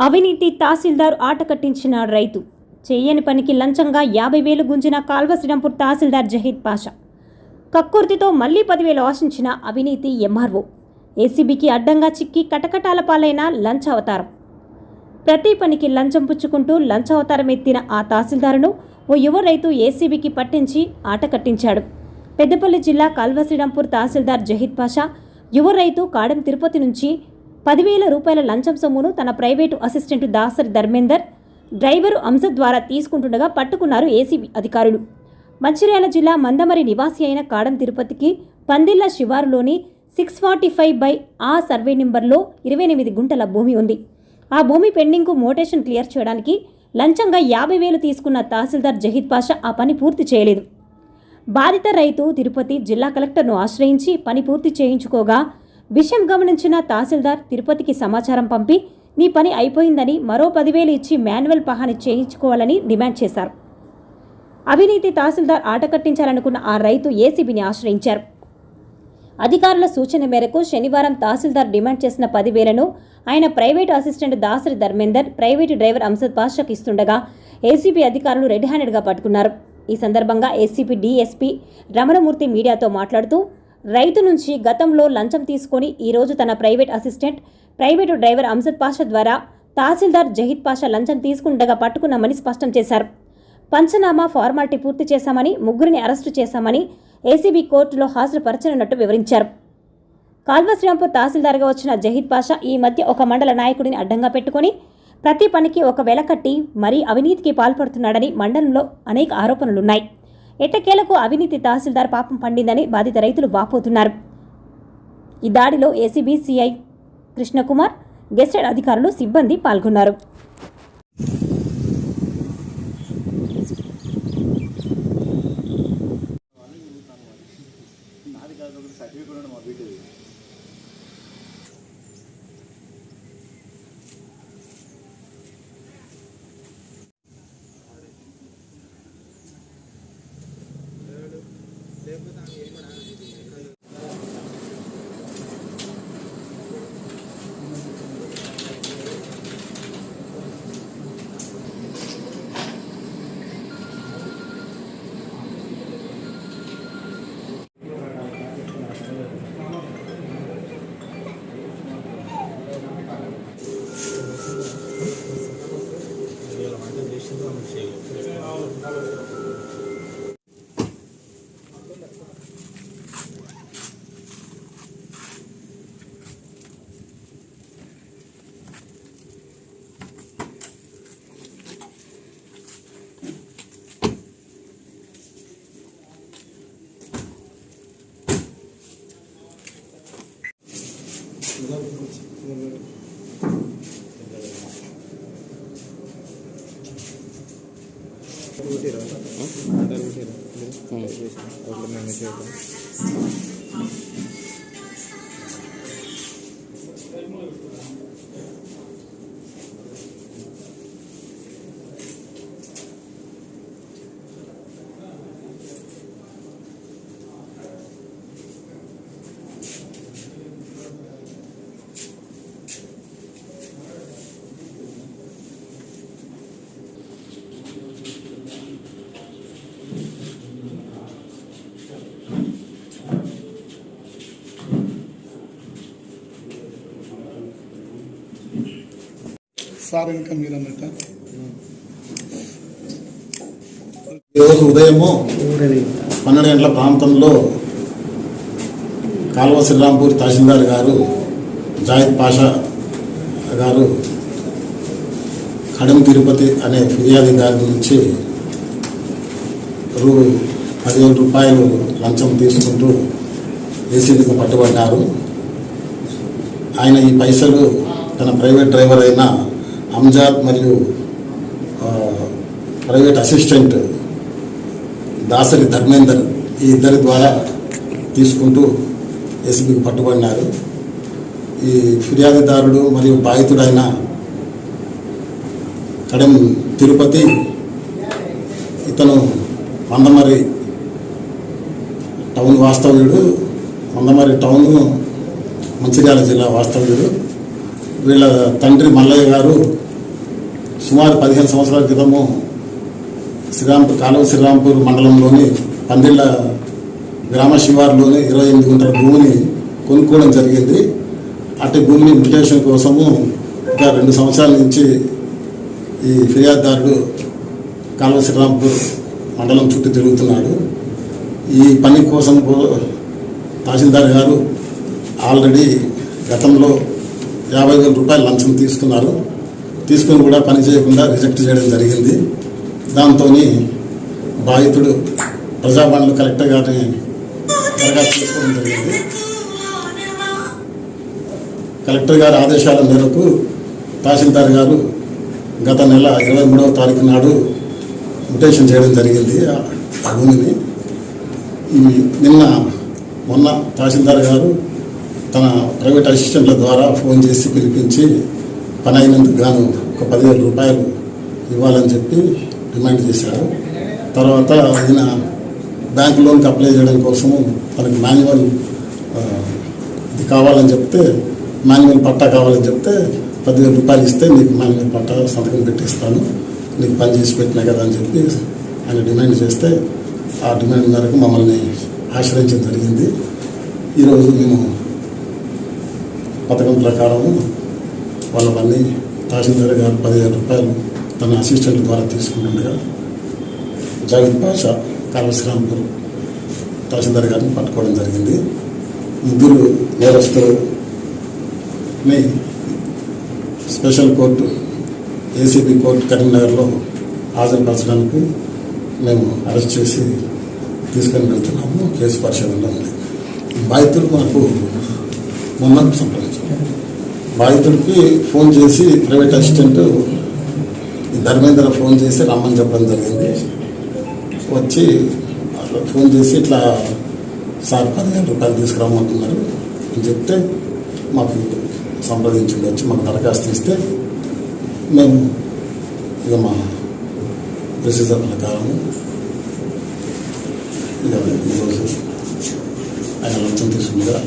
అవినీతి తహసీల్దార్ ఆట కట్టించిన రైతు చేయని పనికి లంచంగా 50,000 గుంజిన కాల్వ శ్రీరాంపూర్ తహసీల్దార్ జహీద్ పాషా. కక్కుర్తితో మళ్లీ 10,000 ఆశించిన అవినీతి ఎంఆర్ఓ. ఏసీబీకి అడ్డంగా చిక్కి కటకటాల పాలైన లంచ అవతారం. ప్రతి పనికి లంచం పుచ్చుకుంటూ లంచ అవతారం ఎత్తిన ఆ తహసీల్దారును ఓ యువ రైతు ఏసీబీకి పట్టించి ఆట కట్టించాడు. పెద్దపల్లి జిల్లా కాల్వ శ్రీరాంపూర్ తహసీల్దార్ జహీద్ పాషా యువ రైతు కాడెం తిరుపతి నుంచి 10,000 రూపాయల లంచం సొమ్మును తన private assistant Dasari Dharmender, driver Amjad ద్వారా తీసుకుంటుండగా పట్టుకున్నారు ఏసీబీ అధికారులు. మంచిర్యాల జిల్లా మందమరి నివాసి అయిన కాడెం తిరుపతికి పందిళ్ల శివారులోని 645/ఆ సర్వే నెంబర్లో 28 గుంటల భూమి ఉంది. ఆ భూమి పెండింగ్కు మోటేషన్ క్లియర్ చేయడానికి లంచంగా 50,000 తీసుకున్న తహసీల్దార్ జహీద్ పాషా ఆ పని పూర్తి చేయలేదు. బాధిత రైతు తిరుపతి జిల్లా కలెక్టర్ను ఆశ్రయించి పని పూర్తి చేయించుకోగా విషయం గమనించిన తహసీల్దార్ తిరుపతికి సమాచారం పంపి నీ పని అయిపోయిందని మరో 10,000 ఇచ్చి మాన్యువల్ పహాని చేయించుకోవాలని డిమాండ్ చేశారు. అవినీతి తహసీల్దార్ ఆట కట్టించాలనుకున్న ఆ రైతు ఏసీబీని ఆశ్రయించారు. అధికారుల సూచన మేరకు శనివారం తహసీల్దార్ డిమాండ్ చేసిన 10,000ను ఆయన private assistant Dasari Dharmender, private driver Anjad పాషాకు ఇస్తుండగా ఏసీబీ అధికారులు రెడ్ హ్యాండెడ్గా పట్టుకున్నారు. ఈ సందర్భంగా ఏసీబీ డీఎస్పీ రమణమూర్తి మీడియాతో మాట్లాడుతూ రైతు నుంచి గతంలో లంచం తీసుకొని ఈరోజు తన private assistant, private driver Amjad Pasha ద్వారా తహసీల్దార్ జహీద్ పాషా లంచం తీసుకుండగా పట్టుకున్నామని స్పష్టం చేశారు. పంచనామా ఫార్మాలిటీ పూర్తి చేశామని, ముగ్గురిని అరెస్టు చేశామని ఏసీబీ కోర్టులో హాజరుపరచనున్నట్టు వివరించారు. కాల్వ శ్రీరాంపూర్ తహసీల్దార్గా వచ్చిన జహీద్ పాషా ఈ మధ్య ఒక మండల నాయకుడిని అడ్డంగా పెట్టుకుని ప్రతి పనికి ఒక వెల కట్టి మరీ అవినీతికి పాల్పడుతున్నాడని మండలంలో అనేక ఆరోపణలున్నాయి. ఎట్టకేలకు అవినీతి తహసీల్దార్ పాపం పండిందని బాధిత రైతులు వాపోతున్నారు. ఈ దాడిలో ఏసీబీ సిఐ కృష్ణకుమార్, గెస్టెడ్ అధికారులు, సిబ్బంది పాల్గొన్నారు. సార్ ఇంకా మీరు అన్నట్ట ఈరోజు ఉదయము 12 గంటల ప్రాంతంలో కాల్వ శ్రీరాంపూర్ తహసీల్దార్ గారు జహీద్ పాషా గారు కాడెం తిరుపతి అనే ఫిర్యాదుదారు నుంచి 10,000 రూపాయలు లంచం తీసుకుంటూ ఏసీబీకి పట్టుబడ్డారు. ఆయన ఈ పైసలు తన ప్రైవేట్ డ్రైవర్ అయిన అంజద్ మరియు ప్రైవేట్ అసిస్టెంట్ దాసరి ధర్మేందర్ ఈ ఇద్దరి ద్వారా తీసుకుంటూ ఏసీబీకి పట్టుబడినారు. ఈ ఫిర్యాదుదారుడు మరియు బాధితుడైన కాడెం తిరుపతి ఇతను మందమరి టౌన్ వాస్తవ్యుడు, మందమరి టౌన్ మంచిర్యాల జిల్లా వాస్తవ్యుడు. వీళ్ళ తండ్రి మల్లయ్య గారు సుమారు 15 సంవత్సరాల క్రితము శ్రీరాంపూర్ మండలంలోని పందిళ్ళ గ్రామ శివారులోని 28 గుంటల భూమిని కొనుక్కోవడం జరిగింది. అటు భూమిని మ్యూటేషన్ కోసము ఇంకా 2 సంవత్సరాల నుంచి ఈ ఫిర్యాదుదారుడు కాలువ శ్రీరాంపూర్ మండలం చుట్టూ తిరుగుతున్నాడు. ఈ పని కోసం తహసీల్దార్ గారు ఆల్రెడీ గతంలో 50,000 రూపాయలు లంచం తీసుకుని కూడా పని చేయకుండా రిజెక్ట్ చేయడం జరిగింది. దాంతో బాధితుడు ప్రజావాణిలో కలెక్టర్ గారిని దరఖాస్తు చేసుకోవడం జరిగింది. కలెక్టర్ గారి ఆదేశాల మేరకు తహసీల్దార్ గారు గత నెల 23వ తారీఖు నాడు మ్యూటేషన్ చేయడం జరిగింది ఆ భూమిని. మొన్న తహసీల్దార్ గారు తన ప్రైవేట్ అసిస్టెంట్ల ద్వారా ఫోన్ చేసి పిలిపించి పని అయినందుకు గాను ఒక 10,000 రూపాయలు ఇవ్వాలని చెప్పి డిమాండ్ చేశారు. తర్వాత ఈయన బ్యాంక్ లోన్కి అప్లై చేయడం కోసము తనకి మాన్యువల్ ఇది కావాలని చెప్తే, మాన్యువల్ పట్టా కావాలని చెప్తే 10,000 రూపాయలు ఇస్తే నీకు మాన్యువల్ పట్టా సంతకం పెట్టిస్తాను, నీకు పని చేసి పెట్టినా కదా అని చెప్పి ఆయన డిమాండ్ చేస్తే ఆ డిమాండ్ మేరకు మమ్మల్ని ఆశ్రయించడం జరిగింది. ఈరోజు మేము పథకం ప్రకారం వాళ్ళని తహసీల్దార్ గారు 10,000 రూపాయలు తన అసిస్టెంట్ ద్వారా తీసుకుంటుండగా జావేద్ పాషా కాలువ శ్రీరాంపూర్ తహసీల్దార్ గారిని పట్టుకోవడం జరిగింది. ముగ్గురు నేరస్తులని స్పెషల్ కోర్టు ఏసీబీ కోర్టు కరీంనగర్లో హాజరుపరచడానికి మేము అరెస్ట్ చేసి తీసుకొని వెళ్తున్నాము. కేసు పరిశోధనలో ఉంది. బాధితుడు మనకు మొన్న సంప్రదించారు. బాధితుడికి ఫోన్ చేసి ప్రైవేట్ అసిస్టెంట్ ధర్మేంద్ర ఫోన్ చేసి రమ్మని చెప్పడం జరిగింది. వచ్చి ఫోన్ చేసి ఇట్లా సార్ 10,000 రూపాయలు తీసుకురామంటున్నారు అని చెప్తే మాకు సంప్రదించింది. వచ్చి మాకు దరఖాస్తు ఇస్తే మేము ఇక మా ప్రొసీజర్ ప్రకారం ఇక ఈరోజు ఆయన లంచం తీసుకుందిగా